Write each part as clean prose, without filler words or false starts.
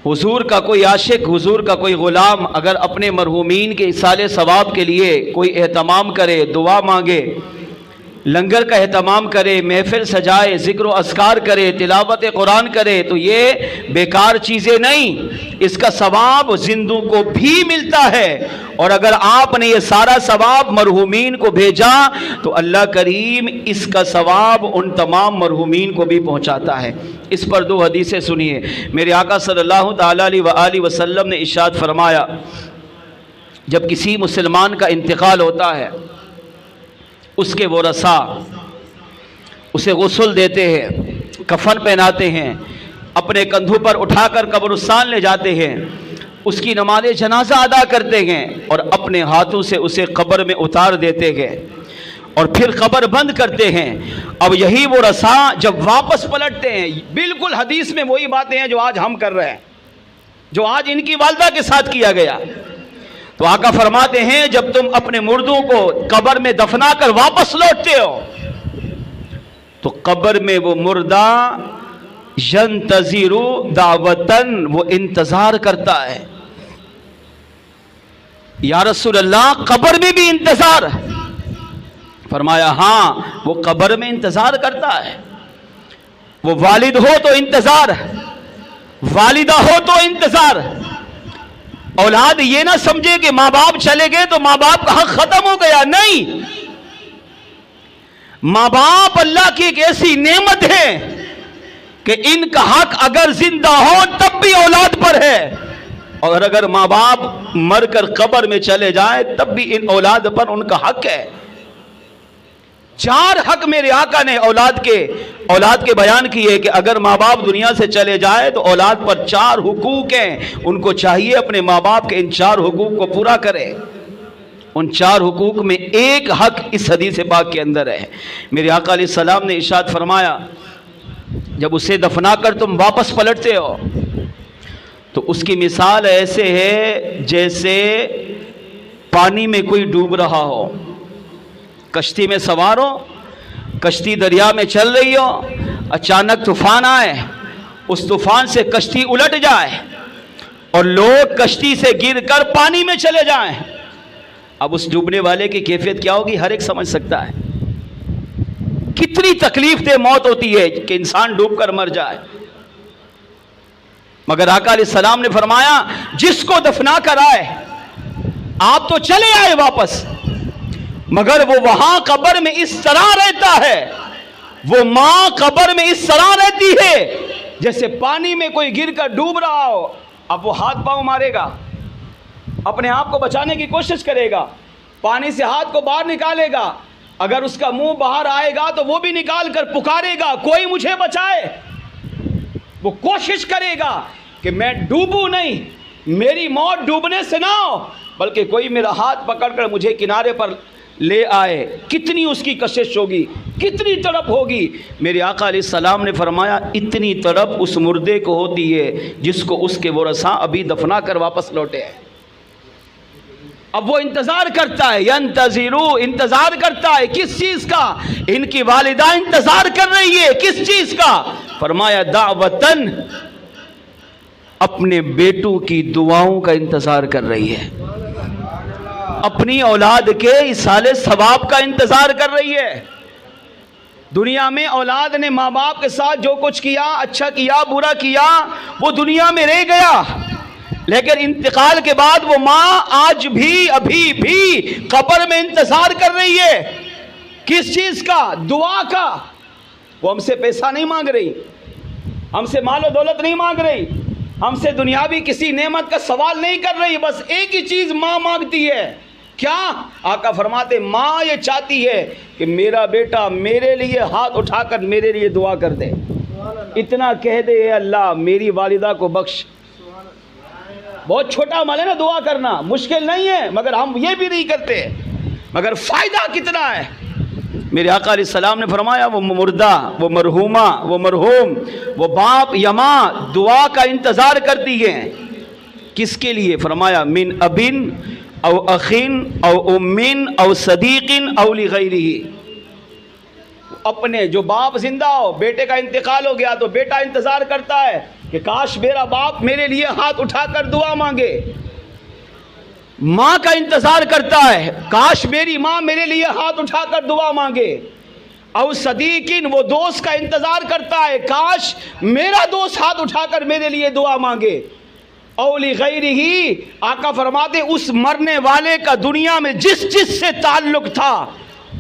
حضور کا کوئی عاشق، حضور کا کوئی غلام اگر اپنے مرحومین کے ایصال ثواب کے لیے کوئی اہتمام کرے، دعا مانگے، لنگر کا اہتمام کرے، محفل سجائے، ذکر و اذکار کرے، تلاوت قرآن کرے، تو یہ بیکار چیزیں نہیں، اس کا ثواب زندوں کو بھی ملتا ہے۔ اور اگر آپ نے یہ سارا ثواب مرحومین کو بھیجا تو اللہ کریم اس کا ثواب ان تمام مرحومین کو بھی پہنچاتا ہے۔ اس پر دو حدیثیں سنیے۔ میرے آقا صلی اللہ تعالیٰ علیہ وآلہ وسلم نے ارشاد فرمایا، جب کسی مسلمان کا انتقال ہوتا ہے، اس کے ورثاء اسے غسل دیتے ہیں، کفن پہناتے ہیں، اپنے کندھوں پر اٹھا کر قبرستان لے جاتے ہیں، اس کی نماز جنازہ ادا کرتے ہیں اور اپنے ہاتھوں سے اسے قبر میں اتار دیتے ہیں اور پھر قبر بند کرتے ہیں۔ اب یہی ورثاء جب واپس پلٹتے ہیں، بالکل حدیث میں وہی باتیں ہیں جو آج ہم کر رہے ہیں، جو آج ان کی والدہ کے ساتھ کیا گیا۔ تو آقا فرماتے ہیں جب تم اپنے مردوں کو قبر میں دفنا کر واپس لوٹتے ہو تو قبر میں وہ مردہ ینتظر دعوتن، وہ انتظار کرتا ہے۔ یا رسول اللہ، قبر میں بھی انتظار؟ فرمایا ہاں، وہ قبر میں انتظار کرتا ہے۔ وہ والد ہو تو انتظار، والدہ ہو تو انتظار۔ اولاد یہ نہ سمجھے کہ ماں باپ چلے گئے تو ماں باپ کا حق ختم ہو گیا، نہیں۔ ماں باپ اللہ کی ایک ایسی نعمت ہے کہ ان کا حق اگر زندہ ہو تب بھی اولاد پر ہے، اور اگر ماں باپ مر کر قبر میں چلے جائیں تب بھی ان اولاد پر ان کا حق ہے۔ چار حق میرے آقا نے اولاد کے بیان کیے کہ اگر ماں باپ دنیا سے چلے جائے تو اولاد پر چار حقوق ہیں، ان کو چاہیے اپنے ماں باپ کے ان چار حقوق کو پورا کرے۔ ان چار حقوق میں ایک حق اس حدیث پاک کے اندر ہے۔ میرے آقا علیہ السلام نے ارشاد فرمایا، جب اسے دفنا کر تم واپس پلٹتے ہو تو اس کی مثال ایسے ہے جیسے پانی میں کوئی ڈوب رہا ہو، کشتی میں سوار ہو، کشتی دریا میں چل رہی ہو، اچانک طوفان آئے، اس طوفان سے کشتی الٹ جائے اور لوگ کشتی سے گر کر پانی میں چلے جائیں۔ اب اس ڈوبنے والے کی کیفیت کیا ہوگی ہر ایک سمجھ سکتا ہے۔ کتنی تکلیف دہ موت ہوتی ہے کہ انسان ڈوب کر مر جائے، مگر آقا علیہ السلام نے فرمایا جس کو دفنا کر آئے، آپ تو چلے آئے واپس، مگر وہ وہاں قبر میں اس طرح رہتا ہے، وہ ماں قبر میں اس طرح رہتی ہے جیسے پانی میں کوئی گر کر ڈوب رہا ہو۔ اب وہ ہاتھ پاؤں مارے گا، اپنے آپ کو بچانے کی کوشش کرے گا، پانی سے ہاتھ کو باہر نکالے گا، اگر اس کا منہ باہر آئے گا تو وہ بھی نکال کر پکارے گا کوئی مجھے بچائے۔ وہ کوشش کرے گا کہ میں ڈوبوں نہیں، میری موت ڈوبنے سے نہ ہو، بلکہ کوئی میرا ہاتھ پکڑ کر مجھے کنارے پر لے آئے۔ کتنی اس کی کشش ہوگی، کتنی تڑپ ہوگی۔ میرے آقا علیہ السلام نے فرمایا اتنی تڑپ اس مردے کو ہوتی ہے جس کو اس کے ورثاء ابھی دفنا کر واپس لوٹے ہیں۔ اب وہ انتظار کرتا ہے، ینتظرو، انتظار کرتا ہے کس چیز کا؟ ان کی والدہ انتظار کر رہی ہے کس چیز کا؟ فرمایا دعوتن، اپنے بیٹوں کی دعاؤں کا انتظار کر رہی ہے، اپنی اولاد کے ایصال ثواب کا انتظار کر رہی ہے۔ دنیا میں اولاد نے ماں باپ کے ساتھ جو کچھ کیا، اچھا کیا برا کیا، وہ دنیا میں رہ گیا، لیکن انتقال کے بعد وہ ماں آج بھی ابھی بھی قبر میں انتظار کر رہی ہے۔ کس چیز کا؟ دعا کا۔ وہ ہم سے پیسہ نہیں مانگ رہی، ہم سے مال و دولت نہیں مانگ رہی، ہم سے دنیاوی کسی نعمت کا سوال نہیں کر رہی، بس ایک ہی چیز ماں مانگتی ہے۔ کیا؟ آقا فرماتے ماں یہ چاہتی ہے کہ میرا بیٹا میرے لیے ہاتھ اٹھا کر میرے لیے دعا کر دے، اتنا کہہ دے اے اللہ میری والدہ کو بخش۔ بہت چھوٹا عمل ہے نا دعا کرنا، مشکل نہیں ہے، مگر ہم یہ بھی نہیں کرتے، مگر فائدہ کتنا ہے۔ میرے آقا علیہ السلام نے فرمایا وہ مردہ، وہ مرحومہ، وہ مرحوم، وہ باپ یا ماں دعا کا انتظار کرتی ہیں۔ کس کے لیے؟ فرمایا من ابن او اخین او امین او صدیق او لغیرہ، اپنے جو باپ زندہ ہو، بیٹے کا انتقال ہو گیا تو بیٹا انتظار کرتا ہے کہ کاش میرا باپ میرے لیے ہاتھ اٹھا کر دعا مانگے، ماں کا انتظار کرتا ہے، کاش میری ماں میرے لیے ہاتھ اٹھا کر دعا مانگے، او صدیقین وہ دوست کا انتظار کرتا ہے، کاش میرا دوست ہاتھ اٹھا کر میرے لیے دعا مانگے، اولی غیر ہی آقا فرماتے اس مرنے والے کا دنیا میں جس سے تعلق تھا،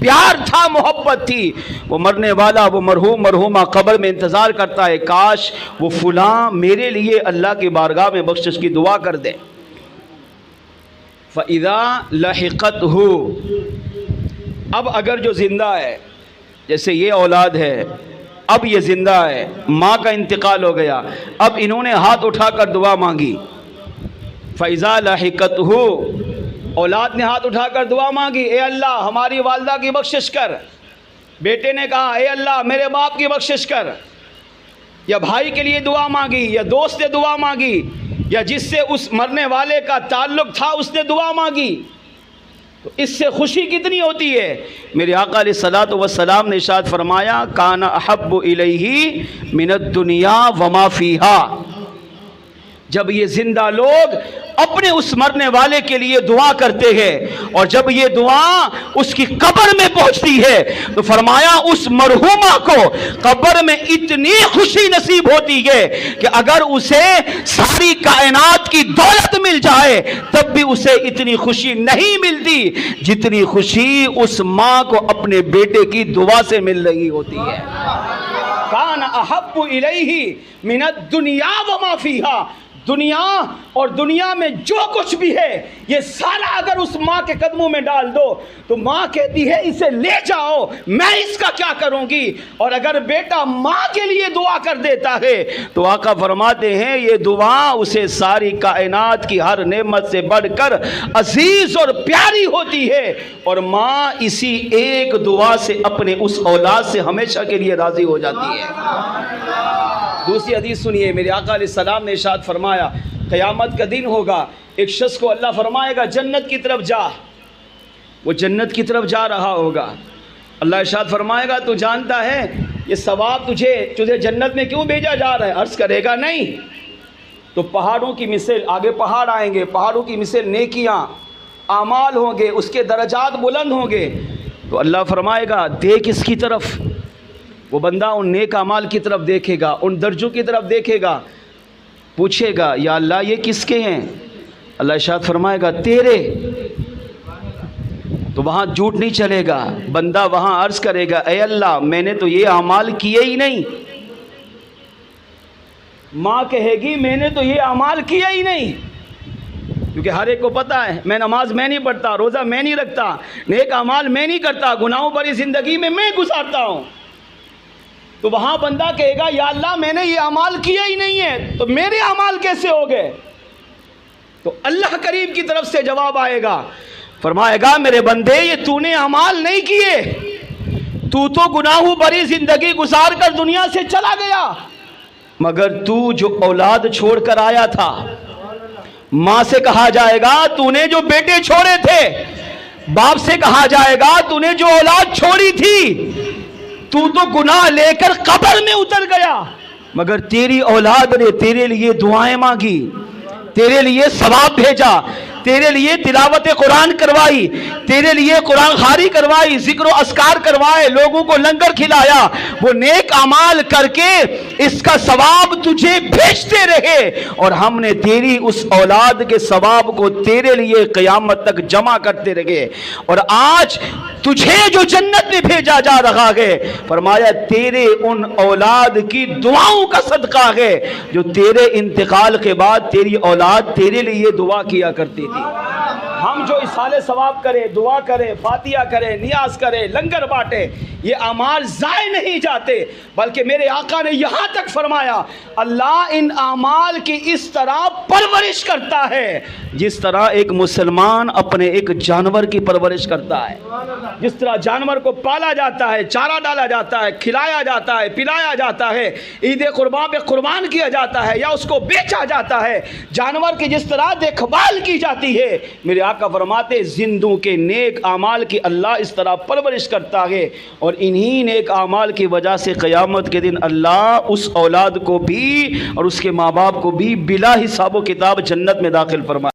پیار تھا، محبت تھی، وہ مرنے والا، وہ مرحوم مرحومہ قبر میں انتظار کرتا ہے، کاش وہ فلاں میرے لیے اللہ کی بارگاہ میں بخشش کی دعا کر دے۔ فَإِذَا لَحِقَتْهُ، اب اگر جو زندہ ہے، جیسے یہ اولاد ہے، اب یہ زندہ ہے، ماں کا انتقال ہو گیا، اب انہوں نے ہاتھ اٹھا کر دعا مانگی، فَإِذَا لَحِقَتْهُ، اولاد نے ہاتھ اٹھا کر دعا مانگی، اے اللہ ہماری والدہ کی بخشش کر، بیٹے نے کہا اے اللہ میرے باپ کی بخشش کر، یا بھائی کے لیے دعا مانگی، یا دوست نے دعا مانگی، یا جس سے اس مرنے والے کا تعلق تھا اس نے دعا مانگی، تو اس سے خوشی کتنی ہوتی ہے۔ میرے آقا علیہ الصلوۃ والسلام نے ارشاد فرمایا کان احب الیہ من الدنیا وما فیہا، جب یہ زندہ لوگ اپنے اس مرنے والے کے لیے دعا کرتے ہیں اور جب یہ دعا اس کی قبر میں پہنچتی ہے تو فرمایا اس مرحومہ کو قبر میں اتنی خوشی نصیب ہوتی ہے کہ اگر اسے ساری کائنات کی دولت مل جائے تب بھی اسے اتنی خوشی نہیں ملتی جتنی خوشی اس ماں کو اپنے بیٹے کی دعا سے مل رہی ہوتی ہے۔ کان احب الیہ من الدنیا وما فیہا، دنیا اور دنیا میں جو کچھ بھی ہے یہ سارا اگر اس ماں کے قدموں میں ڈال دو تو ماں کہتی ہے اسے لے جاؤ، میں اس کا کیا کروں گی۔ اور اگر بیٹا ماں کے لیے دعا کر دیتا ہے تو آقا فرماتے ہیں یہ دعا اسے ساری کائنات کی ہر نعمت سے بڑھ کر عزیز اور پیاری ہوتی ہے، اور ماں اسی ایک دعا سے اپنے اس اولاد سے ہمیشہ کے لیے راضی ہو جاتی ہے۔ دوسری حدیث سنیے، میرے آقا علیہ السلام نے ارشاد فرمایا قیامت کا دن ہوگا، ایک شخص کو اللہ فرمائے گا جنت کی طرف جا، وہ جنت کی طرف جا رہا ہوگا، اللہ ارشاد فرمائے گا تو جانتا ہے یہ ثواب تجھے جنت میں کیوں بھیجا جا رہا ہے؟ عرض کرے گا نہیں، تو پہاڑوں کی مثل، آگے پہاڑ آئیں گے، پہاڑوں کی مثل نیکیاں اعمال ہوں گے، اس کے درجات بلند ہوں گے، تو اللہ فرمائے گا دیکھ اس کی طرف، وہ بندہ ان نیک اعمال کی طرف دیکھے گا، ان درجوں کی طرف دیکھے گا، پوچھے گا یا اللہ یہ کس کے ہیں؟ اللہ ارشاد فرمائے گا تیرے، تو وہاں جھوٹ نہیں چلے گا، بندہ وہاں عرض کرے گا اے اللہ میں نے تو یہ اعمال کیے ہی نہیں، ماں کہے گی میں نے تو یہ اعمال کیا ہی نہیں، کیونکہ ہر ایک کو پتہ ہے میں نماز میں نہیں پڑھتا، روزہ میں نہیں رکھتا، نیک اعمال میں نہیں کرتا، گناہوں بھری زندگی میں گزارتا ہوں، تو وہاں بندہ کہے گا یا اللہ میں نے یہ اعمال کیا ہی نہیں ہے تو میرے اعمال کیسے ہو گئے؟ تو اللہ کریم کی طرف سے جواب آئے گا، فرمائے گا میرے بندے یہ تو نے اعمال نہیں کیے، تو گناہوں بھری زندگی گزار کر دنیا سے چلا گیا، مگر تو جو اولاد چھوڑ کر آیا تھا، ماں سے کہا جائے گا تو نے جو بیٹے چھوڑے تھے، باپ سے کہا جائے گا تو نے جو اولاد چھوڑی تھی، تو گناہ لے کر قبر میں اتر گیا، مگر تیری اولاد نے تیرے لیے دعائیں مانگی، تیرے لیے ثواب بھیجا، تیرے لیے تلاوت قرآن کروائی، تیرے لیے قرآن خوانی کروائی، ذکر و اذکار کروائے، لوگوں کو لنگر کھلایا، وہ نیک اعمال کر کے اس کا ثواب تجھے بھیجتے رہے، اور ہم نے تیری اس اولاد کے ثواب کو تیرے لیے قیامت تک جمع کرتے رہے، اور آج تجھے جو جنت میں بھیجا جا رہا ہے فرمایا تیرے ان اولاد کی دعاؤں کا صدقہ ہے جو تیرے انتقال کے بعد تیری اولاد تیرے لیے دعا کیا کرتی تھی۔ ہم جو اصحال ثواب کرے، دعا کرے، فاتحہ کرے، نیاز کرے، لنگر بانٹے، یہ اعمال ضائع نہیں جاتے، بلکہ میرے آقا نے یہاں تک فرمایا اللہ ان اعمال کی اس طرح پرورش کرتا ہے جس طرح ایک مسلمان اپنے ایک جانور کی پرورش کرتا ہے، جس طرح جانور کو پالا جاتا ہے، چارہ ڈالا جاتا ہے، کھلایا جاتا ہے، پلایا جاتا ہے، عید قربان پہ قربان کیا جاتا ہے یا اس کو بیچا جاتا ہے، جانور کی جس طرح دیکھ بھال کی جاتی ہے، میرے آقا فرمایا فرماتے زندوں کے نیک اعمال کی اللہ اس طرح پرورش کرتا ہے، اور انہی نیک اعمال کی وجہ سے قیامت کے دن اللہ اس اولاد کو بھی اور اس کے ماں باپ کو بھی بلا حساب و کتاب جنت میں داخل فرمائے۔